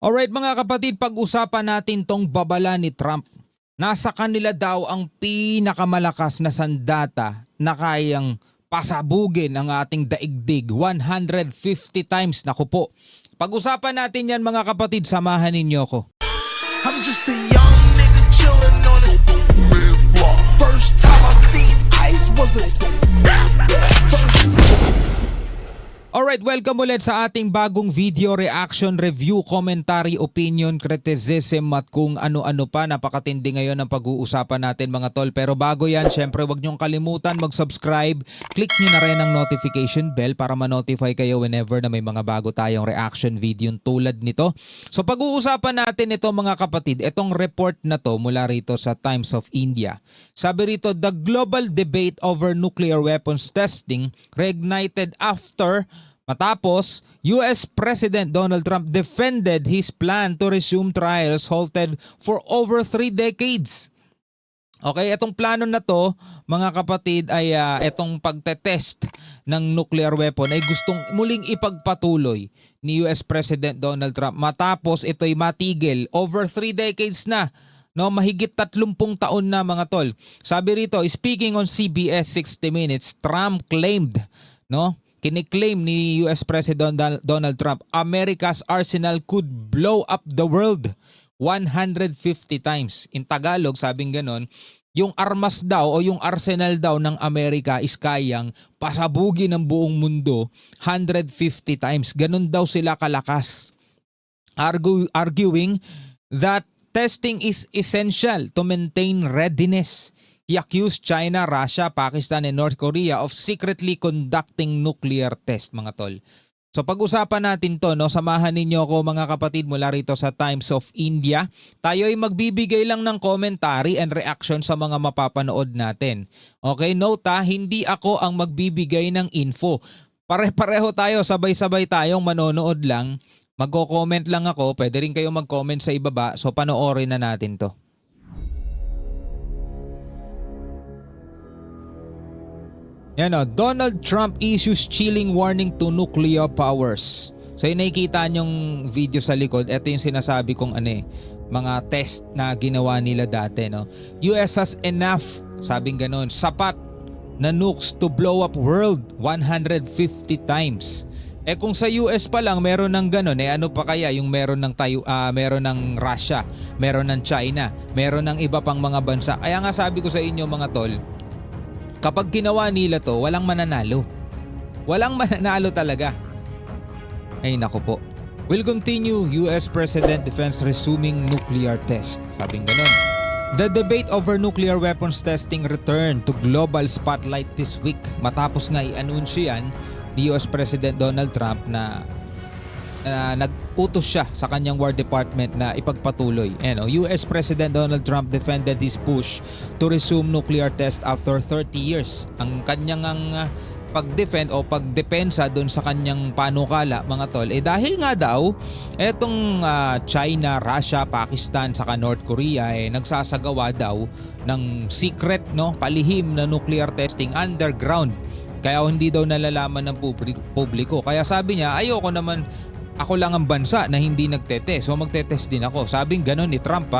Alright mga kapatid, pag-usapan natin tong babala ni Trump. Nasa kanila daw ang pinakamalakas na sandata na kayang pasabugin ang ating daigdig 150 times. Naku po. Pag-usapan natin yan mga kapatid, samahan ninyo ko. I'm just a young nigga chillin' on it. First time I seen ice was a Alright, welcome ulit sa ating bagong video, reaction, review, commentary, opinion, criticism at kung ano-ano pa. Napakatindi ngayon ang pag-uusapan natin mga tol. Pero bago yan, syempre wag niyong kalimutan mag-subscribe. Click niyo na rin ang notification bell para ma-notify kayo whenever na may mga bago tayong reaction video tulad nito. So pag-uusapan natin ito mga kapatid, itong report na to mula rito sa Times of India. Sabi rito, the global debate over nuclear weapons testing reignited after matapos, US President Donald Trump defended his plan to resume trials halted for over 3 decades. Okay, itong plano na to, mga kapatid, ay itong pagtetest ng nuclear weapon ay gustong muling ipagpatuloy ni US President Donald Trump matapos ito'y matigil over 3 decades na. No, mahigit 30 taon na mga tol. Sabi rito, speaking on CBS 60 Minutes, Trump claimed, no, kiniklaim ni US President Donald Trump, America's arsenal could blow up the world 150 times. In Tagalog, sabing ganon, yung armas daw o yung arsenal daw ng Amerika is kayang pasabugin ng buong mundo 150 times. Ganon daw sila kalakas. Arguing that testing is essential to maintain readiness. He accused China, Russia, Pakistan, and North Korea of secretly conducting nuclear test, mga tol. So pag-usapan natin to, no? Samahan ninyo ako mga kapatid mula rito sa Times of India. Tayo ay magbibigay lang ng commentary and reaction sa mga mapapanood natin. Okay, note hindi ako ang magbibigay ng info. Pare-pareho tayo, sabay-sabay tayong manonood lang. Magko-comment lang ako, pwede rin kayo mag-comment sa ibaba. So panoorin na natin to. Yan o, Donald Trump issues chilling warning to nuclear powers. So yung nakikita nyong video sa likod, ito yung sinasabi kong mga test na ginawa nila dati. No? US has enough, sabing ganon, sapat na nukes to blow up world 150 times. Kung sa US pa lang meron ng ganon, ano pa kaya yung meron ng meron ng Russia, meron ng China, meron ng iba pang mga bansa. Kaya nga sabi ko sa inyo mga tol, kapag ginawa nila to, walang mananalo. Walang mananalo talaga. Ay nako po. Will continue US President defense resuming nuclear test. Sabing ganon. The debate over nuclear weapons testing returned to global spotlight this week. Matapos nga i-anunsyo yan ni US President Donald Trump na nag-utos siya sa kanyang War Department na ipagpatuloy. US President Donald Trump defended his push to resume nuclear test after 30 years. Ang kanyang pag-defend o pagdepensa doon sa kanyang panukala mga tol, dahil nga daw etong China, Russia, Pakistan saka North Korea nagsasagawa daw ng secret, no, palihim na nuclear testing underground. Kaya hindi daw nalalaman ng publiko. Kaya sabi niya, ayoko naman, ako lang ang bansa na hindi nagtetest. So magtetest din ako. Sabing ganon ni Trump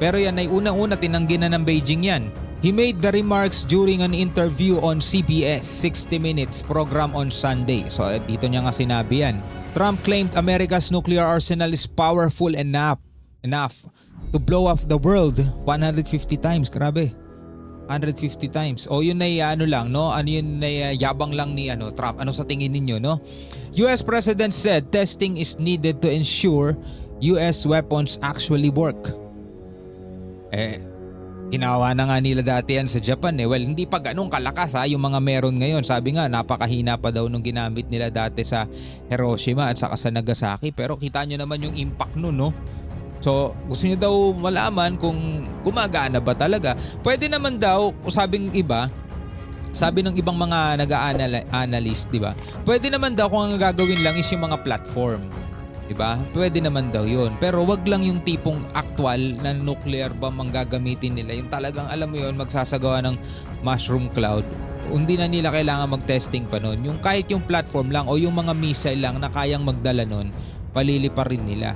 Pero yan ay unang-una tinanggi na ng Beijing yan. He made the remarks during an interview on CBS 60 Minutes program on Sunday. So dito niya nga sinabi yan. Trump claimed America's nuclear arsenal is powerful enough to blow up the world 150 times. Grabe. 150 times. O yun ay lang, no? Ano yun ay yabang lang ni Trump. Ano sa tingin ninyo, no? US President said testing is needed to ensure US weapons actually work. Ginawa na nga nila dati yan sa Japan Well, hindi pa ganun kalakas yung mga meron ngayon. Sabi nga, napakahina pa daw nung ginamit nila dati sa Hiroshima at saka sa Nagasaki. Pero kita nyo naman yung impact nun, no? So, gusto niyo daw malaman kung gumagana ba talaga. Pwede naman daw, sabing iba, sabi ng ibang mga nag-a-analyst, di ba? Pwede naman daw kung ang gagawin lang is yung mga platform. Di ba? Pwede naman daw yun. Pero wag lang yung tipong actual na nuclear bomb ang gagamitin nila. Yung talagang, alam mo yun, magsasagawa ng mushroom cloud. Hindi na nila kailangan mag-testing pa nun. Yung kahit yung platform lang o yung mga missile lang na kayang magdala nun, palili pa rin nila.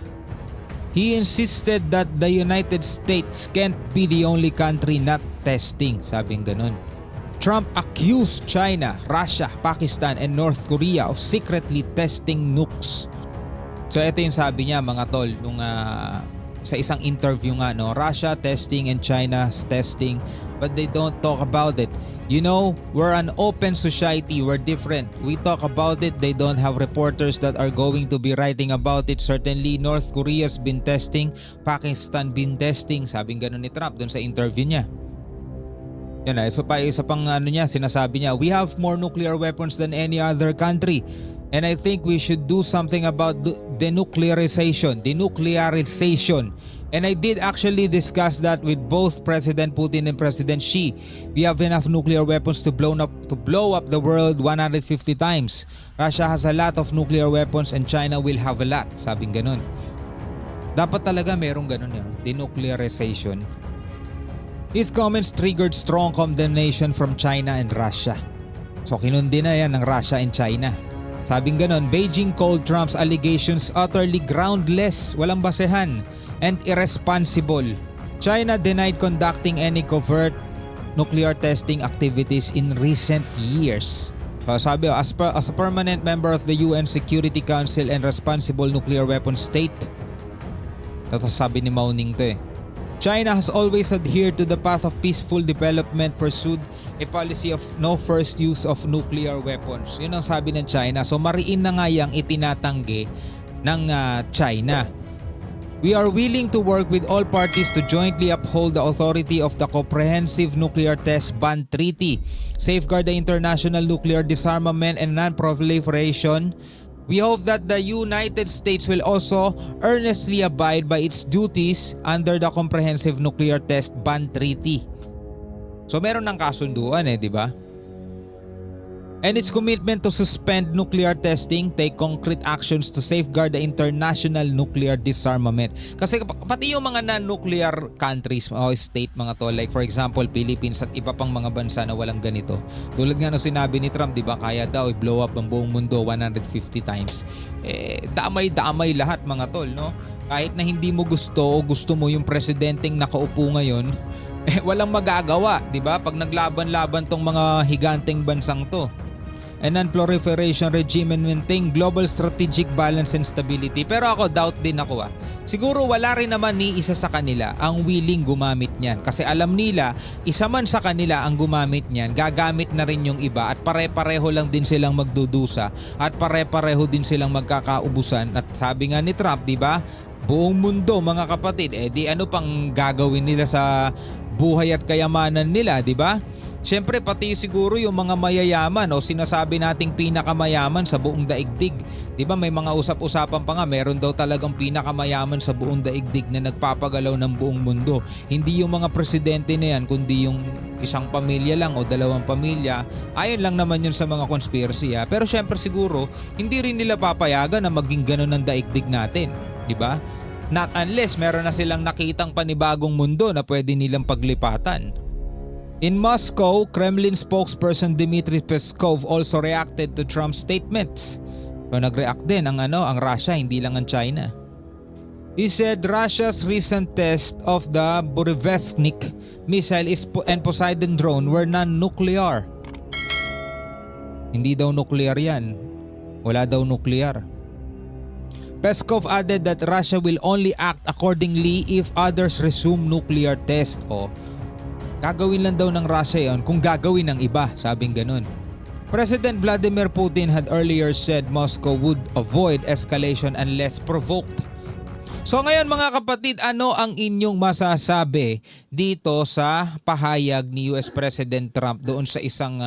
He insisted that the United States can't be the only country not testing, sabing ganun. Trump accused China, Russia, Pakistan, and North Korea of secretly testing nukes. So ito yung sabi niya mga tol nung sa isang interview nga, no, Russia testing and China's testing, but they don't talk about it. You know, we're an open society, we're different. We talk about it, they don't have reporters that are going to be writing about it. Certainly North Korea's been testing, Pakistan been testing, sabing ganun ni Trump dun sa interview niya. Yan na, so isa pang niya, sinasabi niya, we have more nuclear weapons than any other country. And I think we should do something about denuclearization. And I did actually discuss that with both President Putin and President Xi. We have enough nuclear weapons to blow up the world 150 times. Russia has a lot of nuclear weapons and China will have a lot. Sabing ganun. Dapat talaga merong ganun yun. Denuclearization. His comments triggered strong condemnation from China and Russia. So kinundi na yan ng Russia and China. Sabing ganon, Beijing called Trump's allegations utterly groundless, walang basehan, and irresponsible. China denied conducting any covert nuclear testing activities in recent years. So sabi, as a permanent member of the UN Security Council and responsible nuclear weapons state, ito sabi ni Mao Ning to China has always adhered to the path of peaceful development, pursued a policy of no first use of nuclear weapons. Yun ang sabi ng China. So mariin na nga yang itinatanggi ng China. We are willing to work with all parties to jointly uphold the authority of the Comprehensive Nuclear Test Ban Treaty, safeguard the international nuclear disarmament and non-proliferation. We hope that the United States will also earnestly abide by its duties under the Comprehensive Nuclear Test Ban Treaty. So meron ng kasunduan di ba? And its commitment to suspend nuclear testing, take concrete actions to safeguard the international nuclear disarmament. Kasi pati yung mga non-nuclear countries o state mga to, like for example Philippines at iba pang mga bansa na walang ganito. Tulad nga no sinabi ni Trump, di ba, kaya daw i-blow up ang buong mundo 150 times. Damay-damay lahat mga tol, no? Kahit na hindi mo gusto o gusto mo yung presidenteng nakaupo ngayon, walang magagawa, di ba? Pag naglaban-laban tong mga higanteng bansang to. And non-proliferation regime and maintain global strategic balance and stability. Pero ako, doubt din ako Siguro wala rin naman ni isa sa kanila ang willing gumamit niyan. Kasi alam nila, isa man sa kanila ang gumamit niyan, gagamit na rin yung iba at pare-pareho lang din silang magdudusa at pare-pareho din silang magkakaubusan. At sabi nga ni Trump, di ba? Buong mundo mga kapatid, di ano pang gagawin nila sa buhay at kayamanan nila, di ba? Siyempre pati siguro yung mga mayayaman o sinasabi nating pinakamayaman sa buong daigdig. 'Di ba may mga usap-usapan pa nga, meron daw talagang pinakamayaman sa buong daigdig na nagpapagalaw ng buong mundo. Hindi yung mga presidente na yan, kundi yung isang pamilya lang o dalawang pamilya. Ayon lang naman yun sa mga conspiracy Pero siyempre siguro hindi rin nila papayagan na maging ganun ang daigdig natin, 'di ba? Not unless meron na silang nakitang panibagong mundo na pwede nilang paglipatan. In Moscow, Kremlin spokesperson Dmitry Peskov also reacted to Trump's statements. So nag-react din ang Russia, hindi lang ang China. He said Russia's recent test of the Burevestnik missile and Poseidon drone were non-nuclear. Hindi daw nuclear yan. Wala daw nuclear. Peskov added that Russia will only act accordingly if others resume nuclear test. Gagawin lang daw ng Russia yon kung gagawin ng iba, sabing ganun. President Vladimir Putin had earlier said Moscow would avoid escalation unless provoked. So ngayon mga kapatid, ano ang inyong masasabi dito sa pahayag ni US President Trump doon sa isang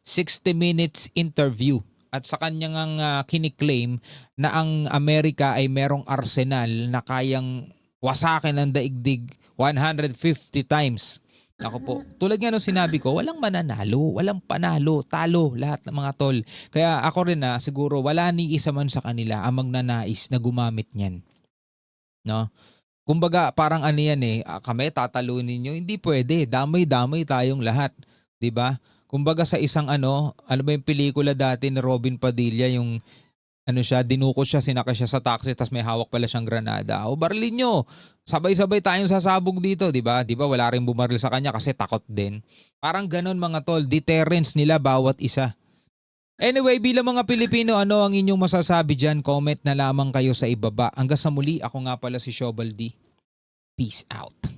60 minutes interview at sa kanyang kiniklaim na ang Amerika ay merong arsenal na kayang wasakin ang daigdig 150 times. Ako po, tulad nga nung sinabi ko, walang mananalo, walang panalo, talo, lahat ng mga tol. Kaya ako rin siguro wala ni isa man sa kanila ang magnanais na gumamit niyan. No? Kumbaga parang yan kami tatalunin nyo, hindi pwede, damay-damay tayong lahat. 'Di ba? Kumbaga sa isang ano ba yung pelikula dati ni Robin Padilla, yung ano siya, dinukos siya, sinakay siya sa taxi, tapos may hawak pala siyang granada. O barilin nyo, sabay-sabay tayong sasabog dito, di ba? Di ba wala rin bumaril sa kanya kasi takot din. Parang ganon mga tol, deterrence nila bawat isa. Anyway, bilang mga Pilipino, ano ang inyong masasabi dyan? Comment na lamang kayo sa ibaba. Hanggang sa muli, ako nga pala si Shobal D. Peace out.